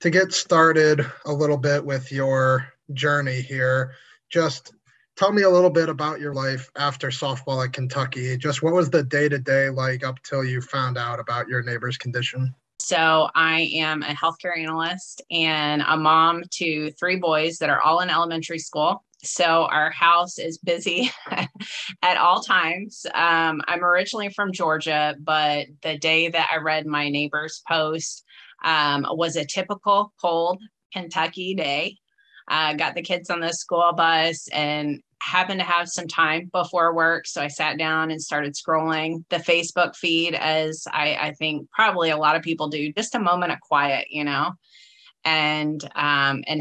to get started a little bit with your journey here, just tell me a little bit about your life after softball at Kentucky. Just what was the day to day like up till you found out about your neighbor's condition? So I am a healthcare analyst and a mom to three boys that are all in elementary school. So our house is busy at all times. I'm originally from Georgia, but the day that I read my neighbor's post was a typical cold Kentucky day. Got the kids on the school bus and happened to have some time before work. So I sat down and started scrolling the Facebook feed, as I think probably a lot of people do, just a moment of quiet, and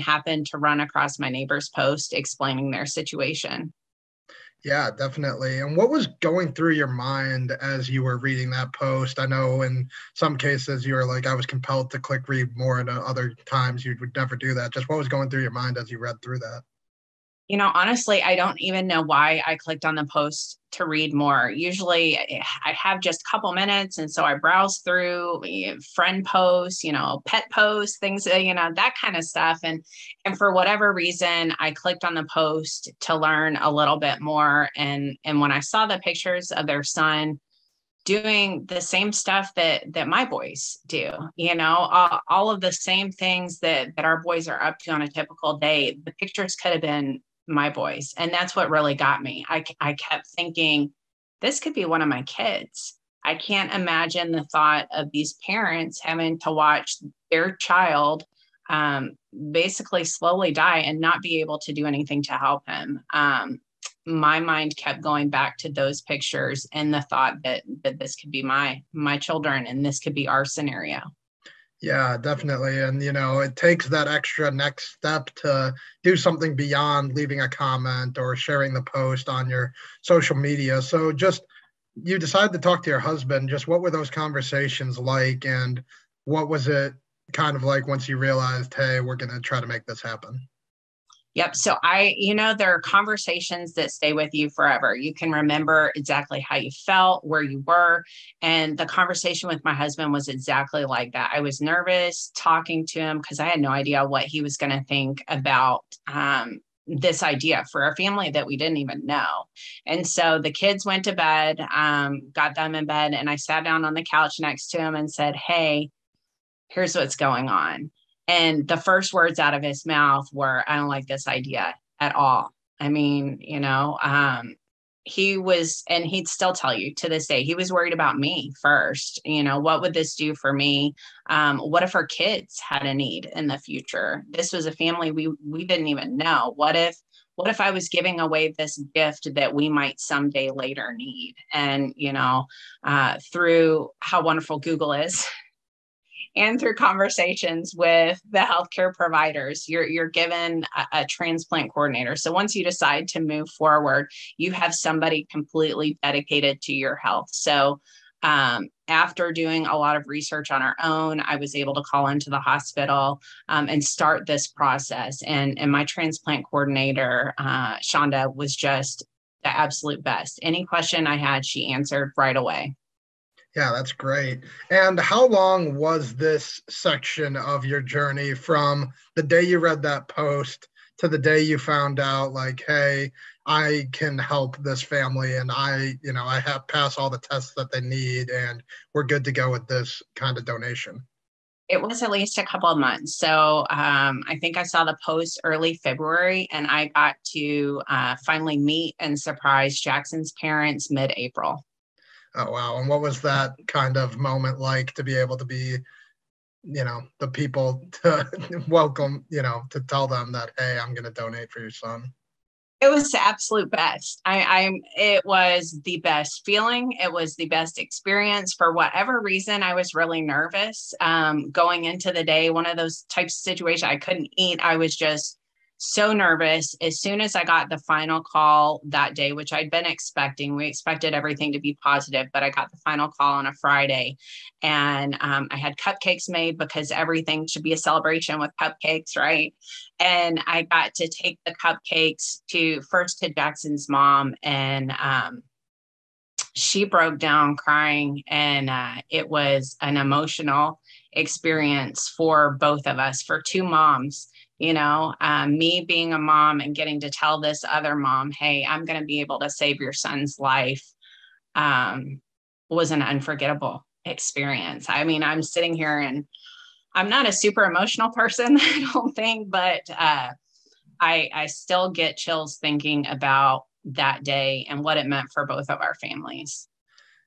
happened to run across my neighbor's post explaining their situation. Yeah, definitely. And what was going through your mind as you were reading that post? I know in some cases you were like, I was compelled to click read more, and other times you would never do that. Just what was going through your mind as you read through that? Honestly, I don't even know why I clicked on the post to read more. Usually I have just a couple minutes. And so I browse through friend posts, pet posts, things, that kind of stuff. And for whatever reason, I clicked on the post to learn a little bit more. And when I saw the pictures of their son doing the same stuff that my boys do, all of the same things that our boys are up to on a typical day, the pictures could have been my boys. And that's what really got me. I kept thinking, this could be one of my kids. I can't imagine the thought of these parents having to watch their child basically slowly die and not be able to do anything to help him. My mind kept going back to those pictures and the thought that this could be my children and this could be our scenario. Yeah, definitely. And, it takes that extra next step to do something beyond leaving a comment or sharing the post on your social media. So you decided to talk to your husband. Just what were those conversations like? And what was it kind of like once you realized, hey, we're going to try to make this happen? Yep. So there are conversations that stay with you forever. You can remember exactly how you felt, where you were. And the conversation with my husband was exactly like that. I was nervous talking to him because I had no idea what he was going to think about this idea for a family that we didn't even know. And so the kids went to bed, got them in bed, and I sat down on the couch next to him and said, hey, here's what's going on. And the first words out of his mouth were, I don't like this idea at all. I mean, he was, and he'd still tell you to this day, he was worried about me first. What would this do for me? What if our kids had a need in the future? This was a family we didn't even know. What if I was giving away this gift that we might someday later need? And, through how wonderful Google is, and through conversations with the healthcare providers, you're given a transplant coordinator. So once you decide to move forward, you have somebody completely dedicated to your health. So after doing a lot of research on our own, I was able to call into the hospital and start this process. And my transplant coordinator, Shonda, was just the absolute best. Any question I had, she answered right away. Yeah, that's great. And how long was this section of your journey from the day you read that post to the day you found out, like, hey, I can help this family and I have passed all the tests that they need and we're good to go with this kind of donation? It was at least a couple of months. So I think I saw the post early February, and I got to finally meet and surprise Jackson's parents mid-April. Oh, wow. And what was that kind of moment like to be able to be, the people to welcome, to tell them that, hey, I'm going to donate for your son? It was the absolute best. It was the best feeling. It was the best experience. For whatever reason, I was really nervous going into the day. One of those types of situations I couldn't eat. I was just so nervous. As soon as I got the final call that day, which I'd been expecting, we expected everything to be positive, but I got the final call on a Friday, and I had cupcakes made because everything should be a celebration with cupcakes, right? And I got to take the cupcakes first to Jackson's mom, and she broke down crying, and it was an emotional experience for both of us, for two moms. Me being a mom and getting to tell this other mom, hey, I'm going to be able to save your son's life, was an unforgettable experience. I mean, I'm sitting here and I'm not a super emotional person, I don't think, but I still get chills thinking about that day and what it meant for both of our families.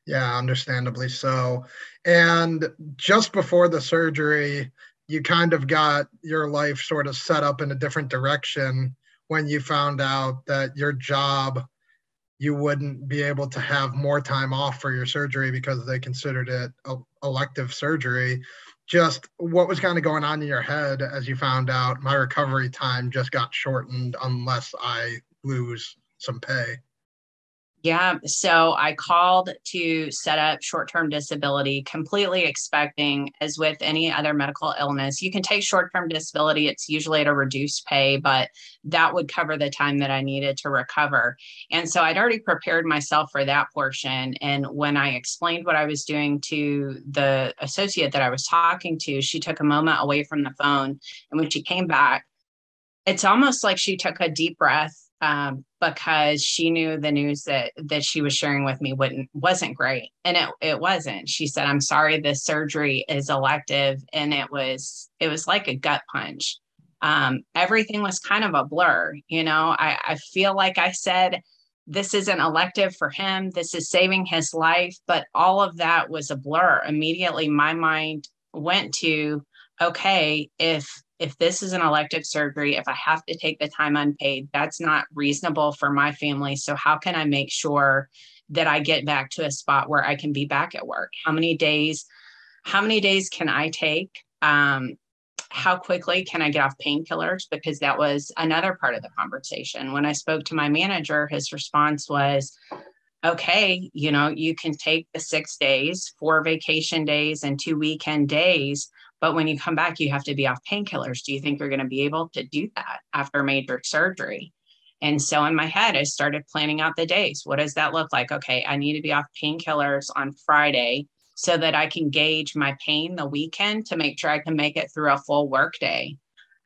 Yeah, understandably so. And just before the surgery, you kind of got your life sort of set up in a different direction when you found out that your job, you wouldn't be able to have more time off for your surgery because they considered it elective surgery. Just what was kind of going on in your head as you found out my recovery time just got shortened unless I lose some pay? Yeah. So I called to set up short-term disability, completely expecting, as with any other medical illness, you can take short-term disability. It's usually at a reduced pay, but that would cover the time that I needed to recover. And so I'd already prepared myself for that portion. And when I explained what I was doing to the associate that I was talking to, she took a moment away from the phone. And when she came back, it's almost like she took a deep breath, because she knew the news that she was sharing with me wasn't great. And it wasn't. She said, I'm sorry, this surgery is elective. And it was like a gut punch. Everything was kind of a blur. I feel like I said, this isn't elective for him. This is saving his life. But all of that was a blur. Immediately, my mind went to, okay, if this is an elective surgery, if I have to take the time unpaid, that's not reasonable for my family. So how can I make sure that I get back to a spot where I can be back at work? How many days can I take? How quickly can I get off painkillers? Because that was another part of the conversation. When I spoke to my manager, his response was, okay, you can take the 6 days, 4 vacation days and 2 weekend days, but when you come back, you have to be off painkillers. Do you think you're going to be able to do that after major surgery? And so in my head, I started planning out the days. What does that look like? Okay, I need to be off painkillers on Friday so that I can gauge my pain the weekend to make sure I can make it through a full work day.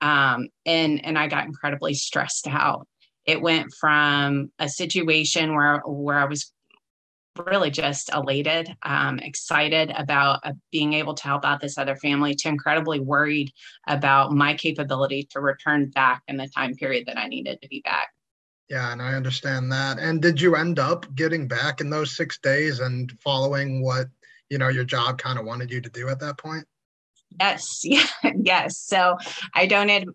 And I got incredibly stressed out. It went from a situation where I was really just elated, excited about being able to help out this other family, to incredibly worried about my capability to return back in the time period that I needed to be back. Yeah, and I understand that. And did you end up getting back in those 6 days and following what, your job kind of wanted you to do at that point? Yes. Yeah. Yes. So I donated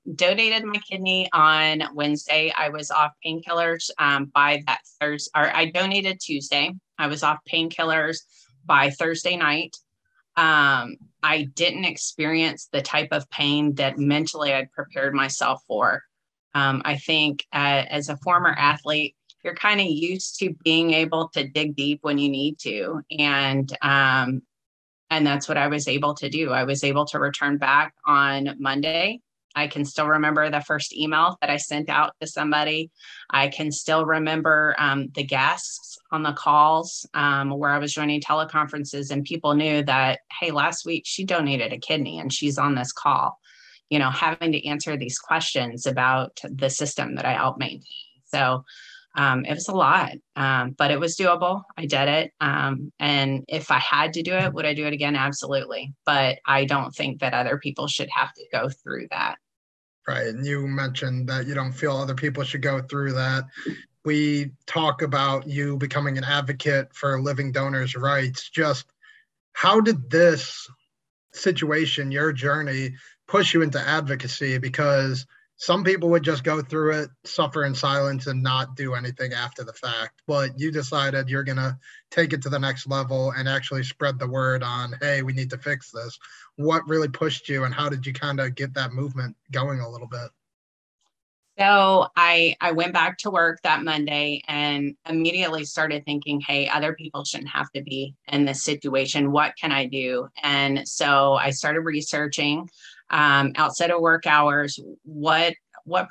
my kidney on Wednesday. I was off painkillers by that Thursday, or I donated Tuesday. I was off painkillers by Thursday night. I didn't experience the type of pain that mentally I'd prepared myself for. I think as a former athlete, you're kind of used to being able to dig deep when you need to. And that's what I was able to do. I was able to return back on Monday. I can still remember the first email that I sent out to somebody. I can still remember the guests on the calls where I was joining teleconferences, and people knew that, hey, last week she donated a kidney and she's on this call, having to answer these questions about the system that I help maintain. So it was a lot, but it was doable. I did it. And if I had to do it, would I do it again? Absolutely. But I don't think that other people should have to go through that. Right. And you mentioned that you don't feel other people should go through that. We talk about you becoming an advocate for living donors' rights. Just how did this situation, your journey, push you into advocacy? Because some people would just go through it, suffer in silence, and not do anything after the fact. But you decided you're going to take it to the next level and actually spread the word on, hey, we need to fix this. What really pushed you, and how did you kind of get that movement going a little bit? So I went back to work that Monday and immediately started thinking, hey, other people shouldn't have to be in this situation. What can I do? And so I started researching outside of work hours, what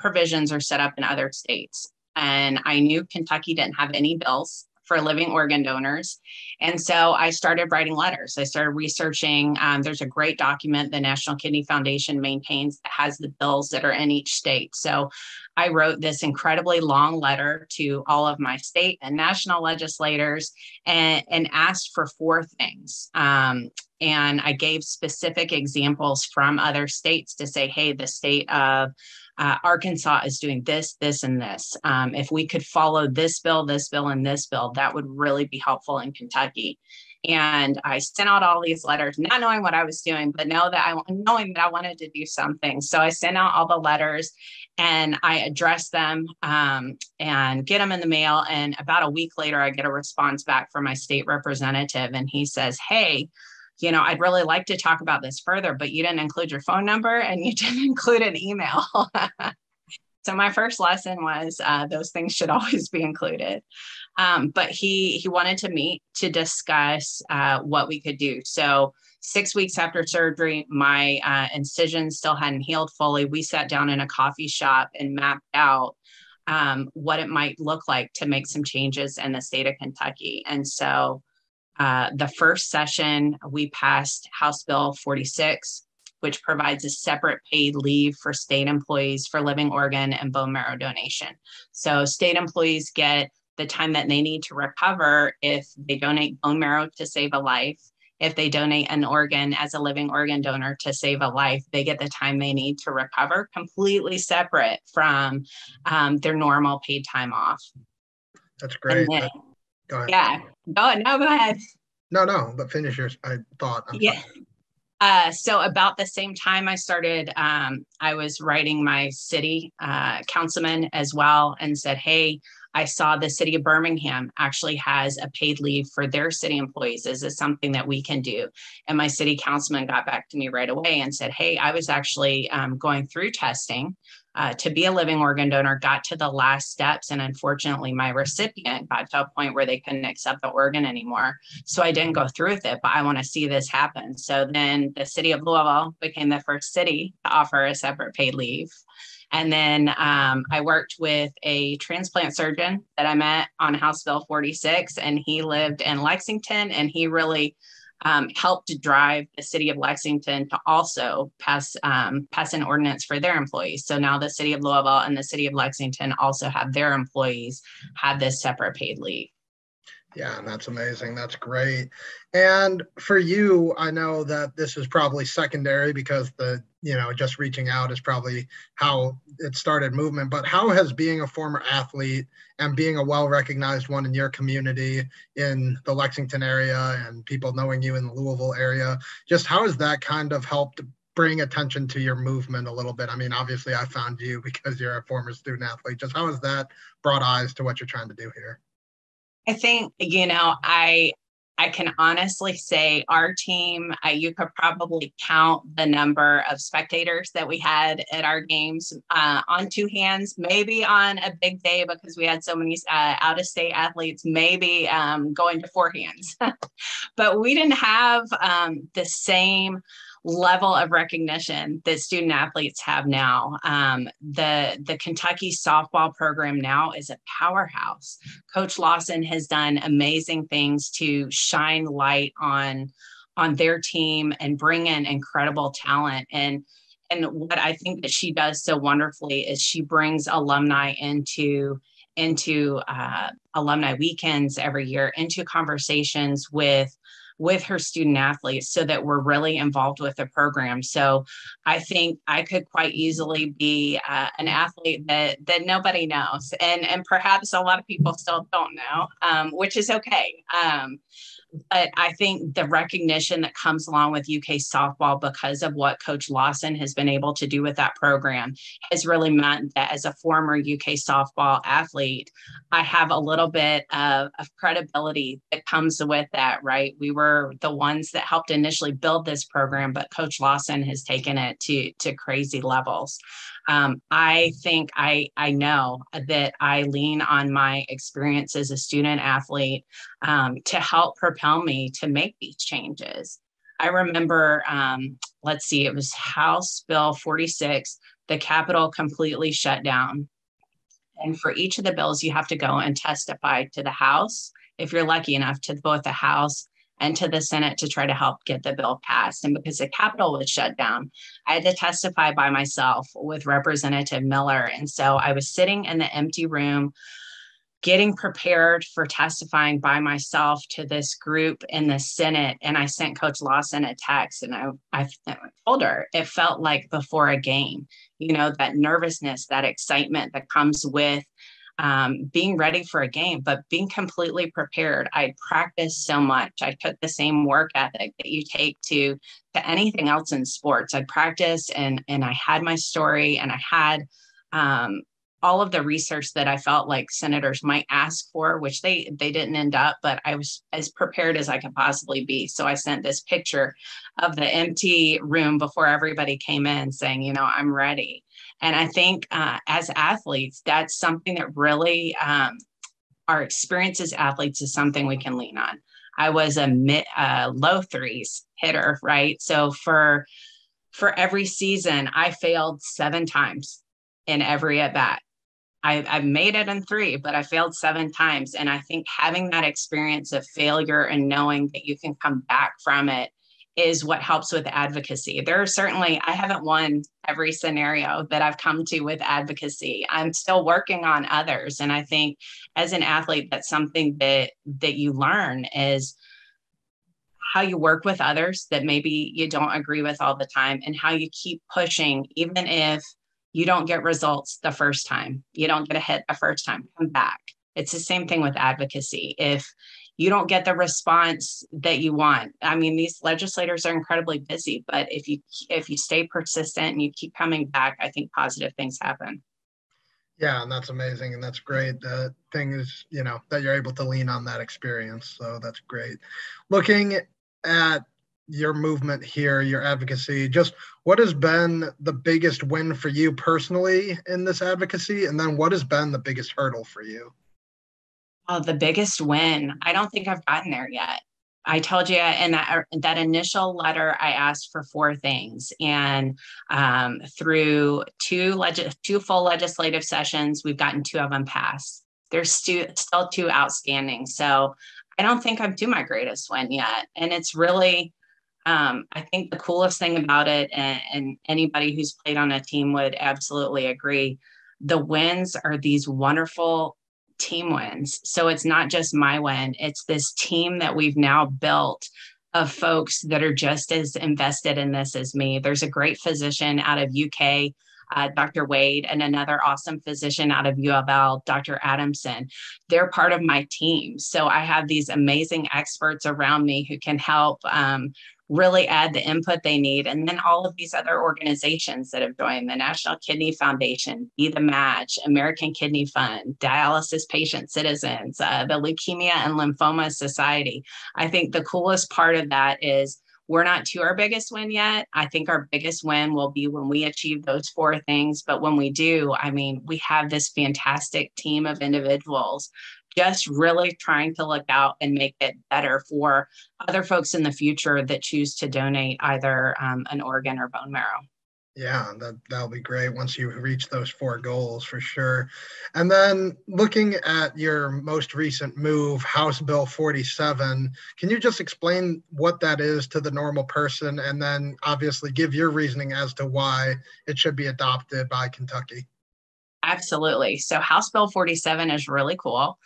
provisions are set up in other states. And I knew Kentucky didn't have any bills for living organ donors. And so I started writing letters. I started researching. There's a great document the National Kidney Foundation maintains that has the bills that are in each state. So I wrote this incredibly long letter to all of my state and national legislators and asked for four things. And I gave specific examples from other states to say, hey, the state of Arkansas is doing this, this, and this. If we could follow this bill, and this bill, that would really be helpful in Kentucky. And I sent out all these letters, not knowing what I was doing, but knowing that I wanted to do something. So I sent out all the letters and I addressed them and get them in the mail. And about a week later, I get a response back from my state representative. And he says, hey, I'd really like to talk about this further, but you didn't include your phone number and you didn't include an email. So my first lesson was those things should always be included. But he wanted to meet to discuss what we could do. So 6 weeks after surgery, my incision still hadn't healed fully. We sat down in a coffee shop and mapped out what it might look like to make some changes in the state of Kentucky. And so the first session, we passed House Bill 46, which provides a separate paid leave for state employees for living organ and bone marrow donation. So state employees get the time that they need to recover if they donate bone marrow to save a life. If they donate an organ as a living organ donor to save a life, they get the time they need to recover, completely separate from their normal paid time off. That's great. Then, go ahead. Yeah. Go ahead. No, but finish your thought. So about the same time I started, I was writing my city councilman as well and said, hey, I saw the city of Birmingham actually has a paid leave for their city employees. Is this something that we can do? And my city councilman got back to me right away and said, hey, I was actually going through testing to be a living organ donor, got to the last steps. And unfortunately, my recipient got to a point where they couldn't accept the organ anymore. So I didn't go through with it, but I want to see this happen. So then the city of Louisville became the first city to offer a separate paid leave. And then I worked with a transplant surgeon that I met on House Bill 46, and he lived in Lexington, and he really helped to drive the city of Lexington to also pass an ordinance for their employees. So now the city of Louisville and the city of Lexington also have their employees have this separate paid leave. Yeah, that's amazing. That's great. And for you, I know that this is probably secondary because just reaching out is probably how it started movement. But how has being a former athlete and being a well-recognized one in your community in the Lexington area and people knowing you in the Louisville area, just how has that kind of helped bring attention to your movement a little bit? I mean, obviously I found you because you're a former student athlete. Just how has that brought eyes to what you're trying to do here? I think, I can honestly say our team, you could probably count the number of spectators that we had at our games on two hands, maybe on a big day because we had so many out-of-state athletes, maybe going to four hands. But we didn't have the same level of recognition that student athletes have now. The Kentucky softball program now is a powerhouse. Coach Lawson has done amazing things to shine light on their team and bring in incredible talent. And what I think that she does so wonderfully is she brings alumni into alumni weekends every year, into conversations with her student athletes so that we're really involved with the program. So I think I could quite easily be an athlete that nobody knows. And perhaps a lot of people still don't know, which is okay. But I think the recognition that comes along with UK softball because of what Coach Lawson has been able to do with that program has really meant that as a former UK softball athlete, I have a little bit of credibility that comes with that, right? We were the ones that helped initially build this program, but Coach Lawson has taken it to crazy levels. I think I know that I lean on my experience as a student athlete to help propel me to make these changes. I remember, it was House Bill 46, the Capitol completely shut down. And for each of the bills, you have to go and testify to the House if you're lucky enough, to both the House and to the Senate to try to help get the bill passed. And because the Capitol was shut down, I had to testify by myself with Representative Miller. And so I was sitting in the empty room, getting prepared for testifying by myself to this group in the Senate. And I sent Coach Lawson a text, and I told her it felt like before a game, that nervousness, that excitement that comes with being ready for a game, but being completely prepared. I practiced so much. I took the same work ethic that you take to anything else in sports. I practiced and I had my story, and I had all of the research that I felt like senators might ask for, which they didn't end up, but I was as prepared as I could possibly be. So I sent this picture of the empty room before everybody came in saying, I'm ready. And I think as athletes, that's something that really our experience as athletes is something we can lean on. I was a low threes hitter, right? So for every season, I failed 7 times in every at bat. I've made it in 3, but I failed 7 times. And I think having that experience of failure and knowing that you can come back from it is what helps with advocacy. There are certainly, I haven't won every scenario that I've come to with advocacy. I'm still working on others. And I think as an athlete, that's something that you learn is how you work with others that maybe you don't agree with all the time, and how you keep pushing, even if you don't get results the first time, you don't get a hit the first time, come back. It's the same thing with advocacy. If you don't get the response that you want, I mean, these legislators are incredibly busy, but if you stay persistent and you keep coming back, I think positive things happen. Yeah, and that's amazing, and that's great. The thing is, that you're able to lean on that experience, so that's great. Looking at your movement here, your advocacy, just what has been the biggest win for you personally in this advocacy? And then what has been the biggest hurdle for you? Oh, the biggest win. I don't think I've gotten there yet. I told you in that initial letter, I asked for 4 things, and through two full legislative sessions, we've gotten 2 of them passed. There's still 2 outstanding. So I don't think I'm to my greatest win yet. And it's really, I think the coolest thing about it, and anybody who's played on a team would absolutely agree, the wins are these wonderful team wins. So it's not just my win, it's this team that we've now built of folks that are just as invested in this as me. There's a great physician out of UK, Dr. Wade, and another awesome physician out of U of L, Dr. Adamson. They're part of my team. So I have these amazing experts around me who can help really add the input they need. And then all of these other organizations that have joined, the National Kidney Foundation, Be the Match, American Kidney Fund, Dialysis Patient Citizens, the Leukemia and Lymphoma Society. I think the coolest part of that is we're not to our biggest win yet. I think our biggest win will be when we achieve those 4 things. But when we do, I mean, we have this fantastic team of individuals just really trying to look out and make it better for other folks in the future that choose to donate either an organ or bone marrow. Yeah, that'll be great once you reach those 4 goals for sure. And then looking at your most recent move, House Bill 47, can you just explain what that is to the normal person, and then obviously give your reasoning as to why it should be adopted by Kentucky? Absolutely. So House Bill 47 is really cool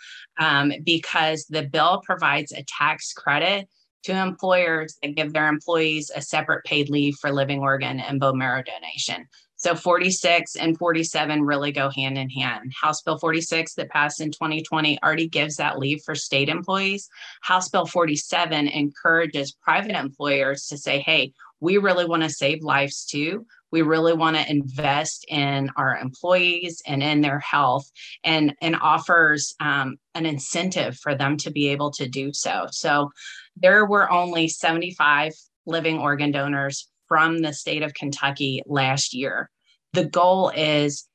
because the bill provides a tax credit to employers that give their employees a separate paid leave for living organ and bone marrow donation. So 46 and 47 really go hand in hand. House Bill 46 that passed in 2020 already gives that leave for state employees. House Bill 47 encourages private employers to say, hey, we really want to save lives too. We really want to invest in our employees and in their health, and offers an incentive for them to be able to do so. So there were only 75 living organ donors from the state of Kentucky last year. The goal is,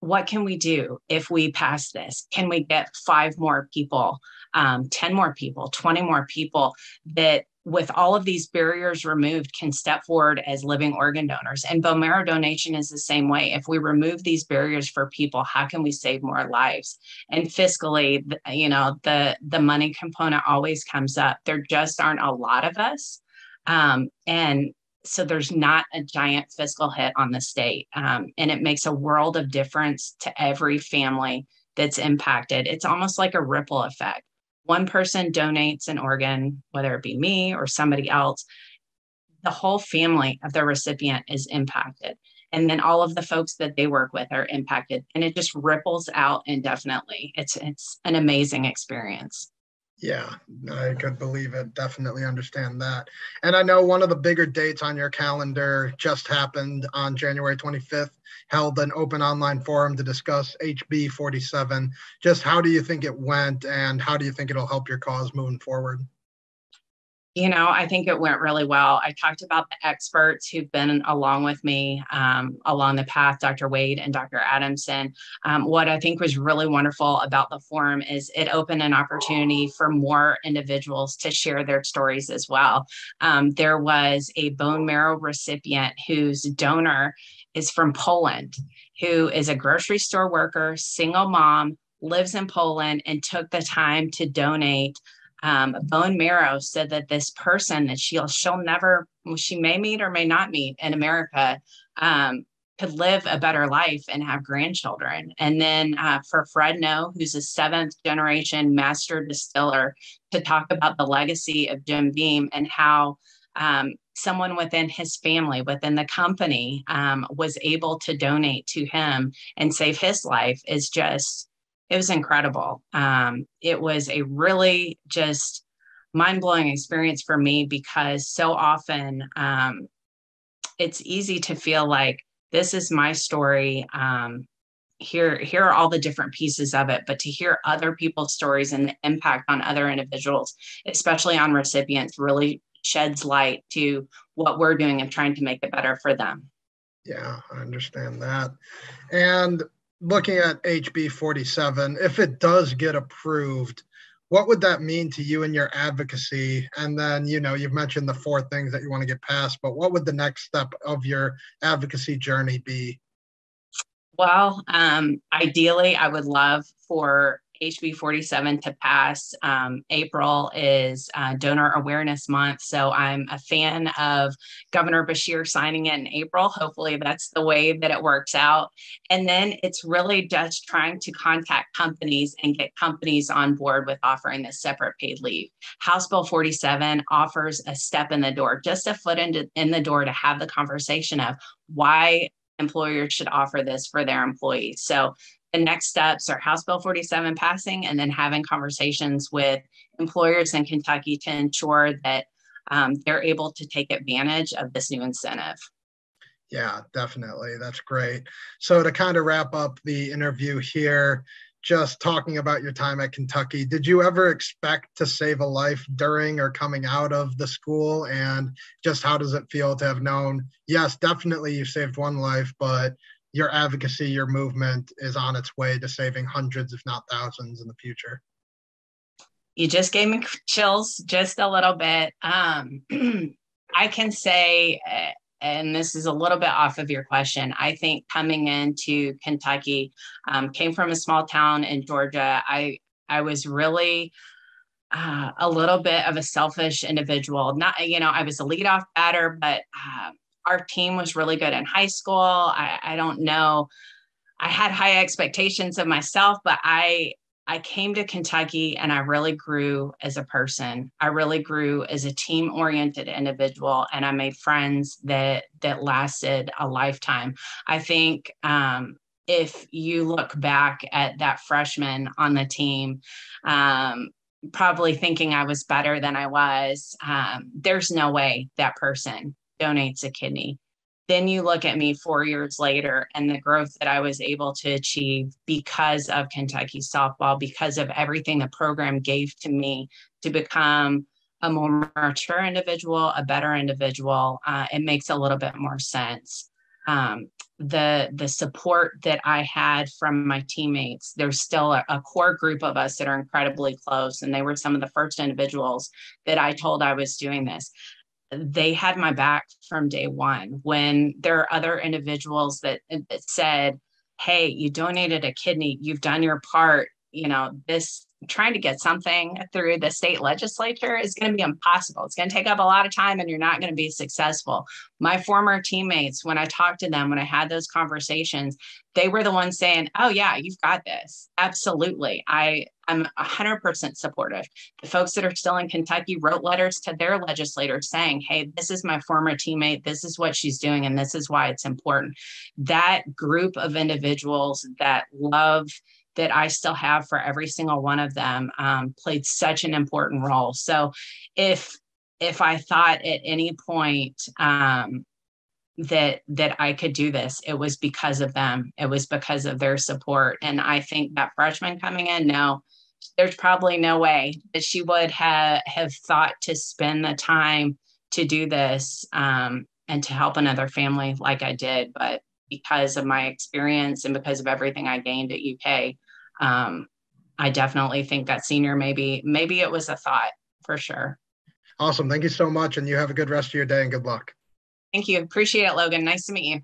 what can we do if we pass this? Can we get 5 more people, 10 more people, 20 more people that with all of these barriers removed, can step forward as living organ donors. And bone marrow donation is the same way. If we remove these barriers for people, how can we save more lives? And fiscally, the money component always comes up. There just aren't a lot of us. And so there's not a giant fiscal hit on the state. And it makes a world of difference to every family that's impacted. It's almost like a ripple effect. One person donates an organ, whether it be me or somebody else, the whole family of the recipient is impacted. And then all of the folks that they work with are impacted. And it just ripples out indefinitely. It's an amazing experience. Yeah, I could believe it. Definitely understand that. And I know one of the bigger dates on your calendar just happened on January 25th, held an open online forum to discuss HB 47. Just how do you think it went, and how do you think it'll help your cause moving forward? I think it went really well. I talked about the experts who've been along with me along the path, Dr. Wade and Dr. Adamson. What I think was really wonderful about the forum is it opened an opportunity for more individuals to share their stories as well. There was a bone marrow recipient whose donor is from Poland, who is a grocery store worker, single mom, lives in Poland, and took the time to donate bone marrow, so that this person that she may meet or may not meet in America could live a better life and have grandchildren. And then for Fred No, who's a 7th generation master distiller, to talk about the legacy of Jim Beam and how someone within his family, within the company, was able to donate to him and save his life, it was incredible. It was a really just mind-blowing experience for me, because so often it's easy to feel like this is my story. Here are all the different pieces of it, but to hear other people's stories and the impact on other individuals, especially on recipients, really sheds light to what we're doing and trying to make it better for them. Yeah, I understand that. And looking at HB 47, if it does get approved, what would that mean to you and your advocacy? And then, you've mentioned the 4 things that you want to get passed, but what would the next step of your advocacy journey be? Well, ideally, I would love for HB 47 to pass. April is Donor Awareness Month, so I'm a fan of Governor Beshear signing it in April. Hopefully that's the way that it works out. And then it's really just trying to contact companies and get companies on board with offering this separate paid leave. House Bill 47 offers a step in the door, just a foot in the door, to have the conversation of why employers should offer this for their employees. So the next steps are House Bill 47 passing, and then having conversations with employers in Kentucky to ensure that they're able to take advantage of this new incentive. Yeah, definitely. That's great. So to kind of wrap up the interview here, just talking about your time at Kentucky, did you ever expect to save a life during or coming out of the school? And just how does it feel to have known, yes, definitely you saved one life, but your advocacy, your movement is on its way to saving hundreds, if not thousands, in the future? You just gave me chills just a little bit. I can say, and this is a little bit off of your question, I think coming into Kentucky, came from a small town in Georgia. I was really a little bit of a selfish individual. Not, I was a leadoff batter, but our team was really good in high school. I don't know. I had high expectations of myself, but I came to Kentucky and I really grew as a person. I really grew as a team-oriented individual, and I made friends that lasted a lifetime. I think if you look back at that freshman on the team, probably thinking I was better than I was, there's no way that person donates a kidney. Then you look at me 4 years later and the growth that I was able to achieve because of Kentucky softball, because of everything the program gave to me to become a more mature individual, a better individual. It makes a little bit more sense. the support that I had from my teammates. There's still a core group of us that are incredibly close, and they were some of the first individuals that I told I was doing this. They had my back from day one. When there are other individuals that said, hey, you donated a kidney, you've done your part, this trying to get something through the state legislature is going to be impossible. It's going to take up a lot of time and you're not going to be successful. My former teammates, when I talked to them, when I had those conversations, they were the ones saying, oh yeah, you've got this. Absolutely. I'm 100% supportive. The folks that are still in Kentucky wrote letters to their legislators saying, hey, this is my former teammate. This is what she's doing. And this is why it's important. That group of individuals, that love that I still have for every single one of them, played such an important role. So if I thought at any point that I could do this, it was because of them. It was because of their support. And I think that freshman coming in, no, there's probably no way that she would have thought to spend the time to do this and to help another family like I did. But because of my experience and because of everything I gained at UK, I definitely think that senior, maybe it was a thought for sure. Awesome. Thank you so much. And you have a good rest of your day and good luck. Thank you. Appreciate it, Logan. Nice to meet you.